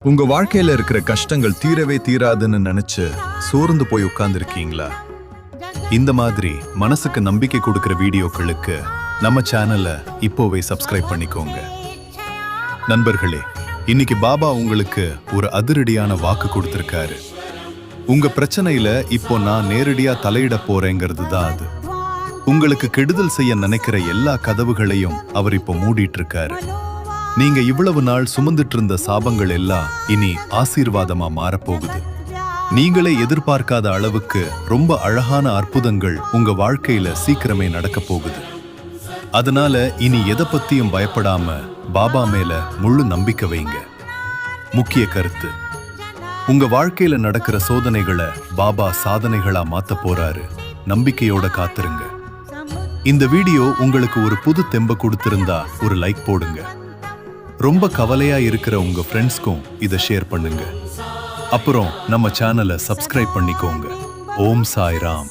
உங்க வாழ்க்கையில இருக்கிற கஷ்டங்கள் தீரவே தீராதுன்னு நினைச்சு சோர்ந்து போய் உட்கார்ந்துருக்கீங்களா? இந்த மாதிரி மனசுக்கு நம்பிக்கை கொடுக்கிற வீடியோக்களுக்கு நம்ம சேனலை இப்போவே சப்ஸ்கிரைப் பண்ணிக்கோங்க. நண்பர்களே, இன்னைக்கு பாபா உங்களுக்கு ஒரு அதிரடியான வாக்கு கொடுத்திருக்காரு. உங்க பிரச்சனையில இப்போ நான் நேரடியா தலையிட போறேங்கிறது தான் அது. உங்களுக்கு கெடுதல் செய்ய நினைக்கிற எல்லா கதவுகளையும் அவர் இப்போ மூடிட்டு இருக்காரு. நீங்க இவ்வளவு நாள் சுமந்துட்டு இருந்த சாபங்கள் எல்லாம் இனி ஆசீர்வாதமா மாறப்போகுது. நீங்களே எதிர்பார்க்காத அளவுக்கு ரொம்ப அழகான அற்புதங்கள் உங்க வாழ்க்கையில சீக்கிரமே நடக்க போகுது. அதனால இனி எதை பத்தியும் பயப்படாம பாபா மேல முழு நம்பிக்கை வைங்க. முக்கிய கருத்து, உங்க வாழ்க்கையில நடக்கிற சோதனைகளை பாபா சாதனைகளா மாத்த போறாரு. நம்பிக்கையோட காத்துருங்க. இந்த வீடியோ உங்களுக்கு ஒரு புது தெம்ப கொடுத்திருந்தா ஒரு லைக் போடுங்க. ரொம்ப கவலையா இருக்கிற உங்க ஃப்ரெண்ட்ஸ்க்கும் இதை ஷேர் பண்ணுங்க. அப்புறம் நம்ம சேனலை சப்ஸ்கிரைப் பண்ணிக்கோங்க. ஓம் சாய்ராம்.